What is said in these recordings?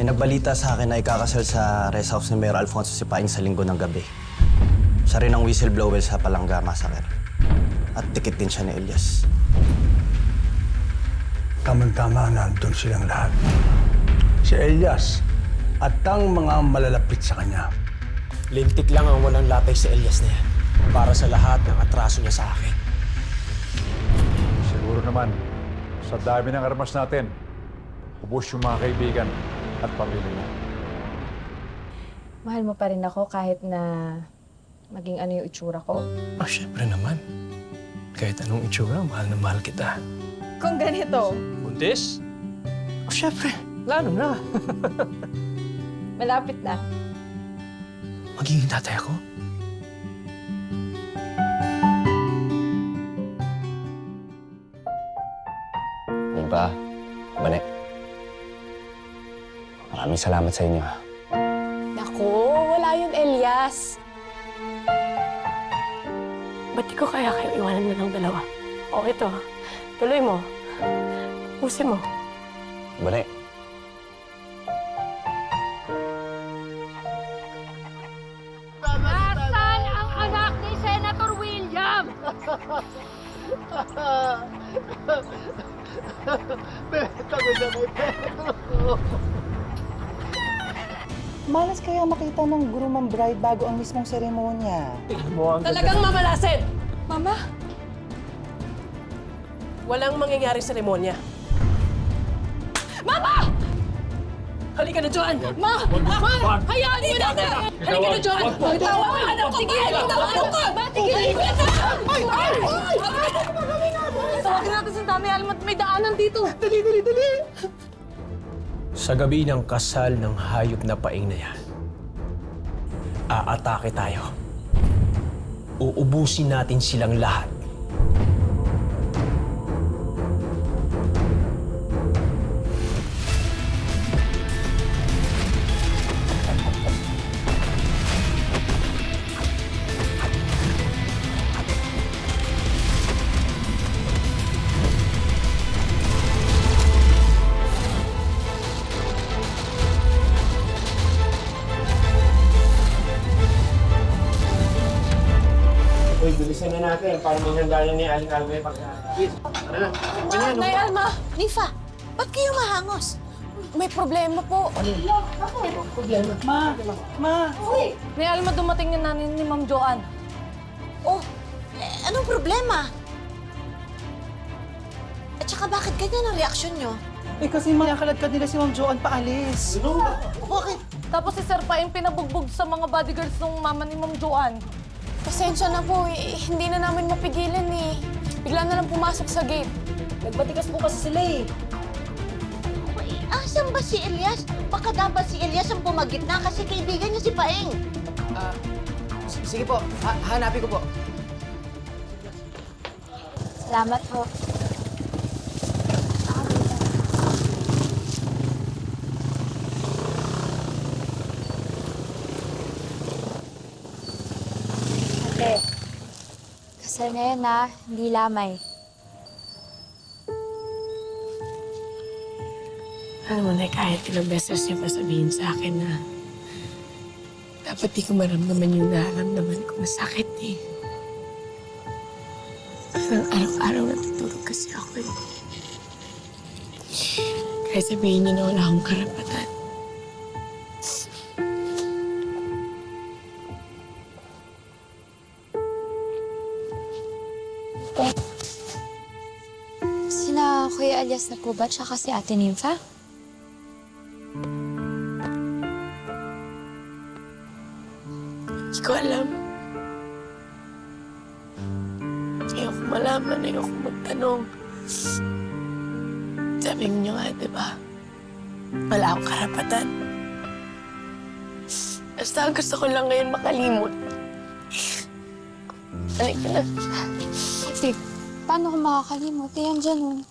nagbalita sa akin na ikakasal sa rest house ni Mayor Alfonso Sipaing sa linggo ng gabi. Siya rin ang whistleblower sa Palangga Massacre. At tikit din siya ni Elias. Tama-tama nandun silang lahat. Si Elias at ang mga malalapit sa kanya. Lintik lang ang walang latay sa Elias na yan para sa lahat ng atraso niya sa akin. Siguro naman, sa dami ng armas natin, ubos yung mga kaibigan at pamilya niya. Mahal mo pa rin ako kahit na maging ano yung itsura ko. Oh, syempre naman. Kahit anong itsura, mahal na mahal kita. Kung ganito, Buntis? Oh, syempre. Lalo na. malapit na. Magiging tatay ako? Diba, Bane? Maraming salamat sa inyo. Naku, wala yun, Elias. Ba't di ko kaya kayo iwanan na ng dalawa? O ito, tuloy mo. Pusin mo. Bane, Nasaan ang anak ni Senator William? Malas kaya makita ng groom ang bride bago ang mismong seremonya. Talagang mamalasin! Mama? Walang mangyayari seremonya. Mama! Halika na, Joan! Ma! Hayaan mo na! Halika na, Joan! Tawa ka na! Tigilin mo na! Ano ka? Tigilin mo na! Ay! Tawagin natin si Dami Almat, may daanan dito. Dali! Sa gabi ng kasal ng hayop na paing na yan, aatake tayo. Uubusin natin silang lahat. Uy, bilisan na natin para maghanda ni Aling Alma yung pagkain. Nay Alma! Nifa, ba't kayo mahangos? May problema po. May Alma, dumating yung nanay ni Ma'am Joanne. Oh, anong problema? At saka bakit ganyan ang reaksyon nyo? Eh kasi makaladkad nila si Ma'am Joanne paalis. Bakit? Tapos si Sir Paing pinabugbog sa mga bodyguards ng mama ni Ma'am Joanne. Pasensya na po, hindi na namin mapigilan eh. Bigla na lang pumasok sa gate. Nagbatikas po kasi sila eh. Asan ba si Elias? Baka dapat si Elias ang pumagitna kasi kaibigan niya si Paeng. Sige po, hanapin ko po. Salamat po. Ate, kasal ngayon na, hindi lamay. Alam mo na, kahit ilang beses niya pa sabihin sa akin na dapat di ko maramdaman yung nararamdaman ko na sakit eh. Parang araw-araw natutulog kasi ako eh. Kaya sabihin niyo na wala akong karapatan. Sina Kuya Elias na po ba, tsaka si Ate Nympha? Hindi ko alam. Ayoko malaman, ayoko magtanong. Sabi niyo nga, di ba? Wala akong karapatan. Basta ang gusto ko lang ngayon makalimot. Halika na. Ate, paano ko makakalimot? Eh, yan dyan, oh.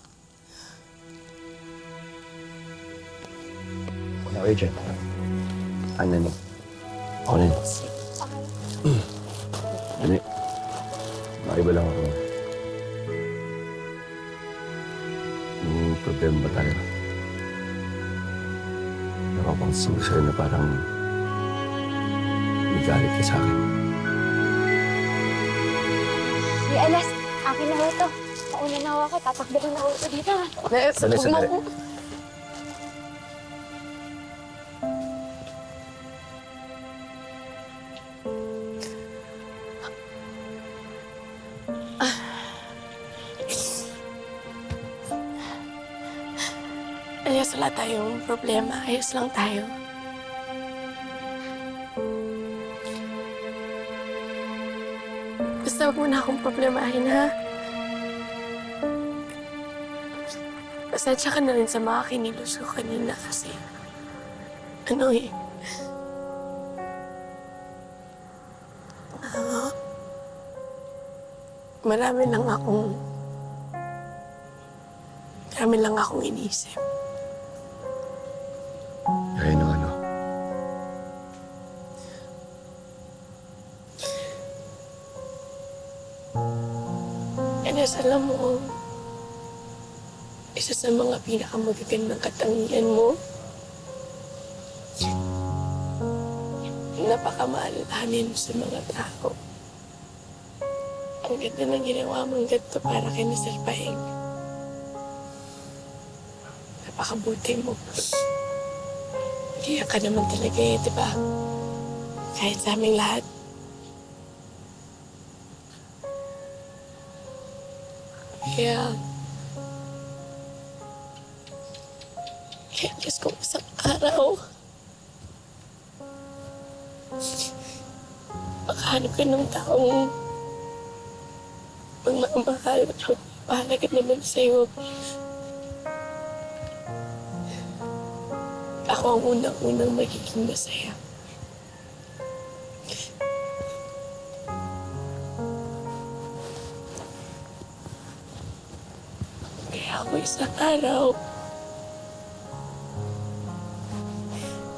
wala kayo dyan. Ano na? Ako na. Dali. Maiba lang ako. May problema ba tayo? napapansin ko sa'yo na parang may galit ka sa akin. Si Elias, akin na ho ito. Pauna na ako. Tatakbo ko na ho ito dito. Sandali. Elias, wala tayong problema. Ayos lang tayo. Basta huwag mo na akong problemahin, ha? Pasensya ka na rin sa mga kinilos ko kanina kasi... Marami lang akong iniisip. Kaya ng ano? Elias, alam mo, isa sa mga pinakamagagandang katangian mo, napakamaalahanin mo sa mga tao. Ang ganda ng ginawa mong ganito para kay Mr. Paeng. Napakabuti mo. Kaya ka naman talaga di ba? Kahit sa aming lahat. Kaya Diyos ko, isang araw, makahanap ka ng taong magmamahal at magpapahalaga naman sa'yo. Ako ang unang-unang magiging masaya. Kaya ako isang araw,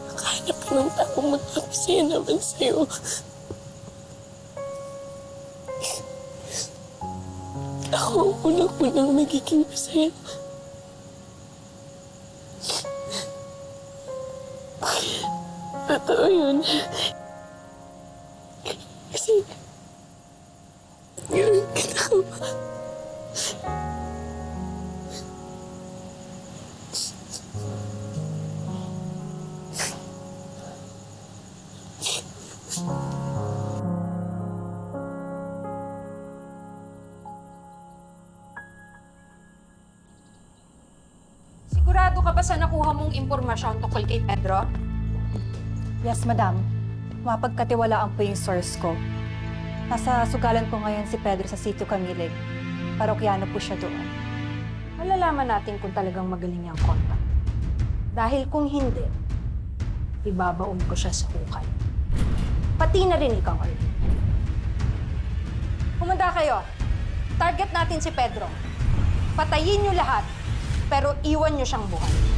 makahanap ka ng taong magpapasaya naman sa'yo. Ako ang unang-unang magiging masaya. Totoo yun. Kasi... Ganun kita ko. Sigurado ka ba sa nakuha mong impormasyon tungkol kay Pedro? Yes, madam. Mapagkatiwalaan po yung source ko. Nasa sugalan po ngayon si Pedro sa Sitio Camilig. Parokyano po siya doon. Malalaman natin kung talagang magaling yung kontak. Dahil kung hindi, ibabaon ko siya sa hukay. Pati na rin ikaw, Arlene. Humanda kayo. Target natin si Pedro. Patayin niyo lahat, pero iwan niyo siyang buhay.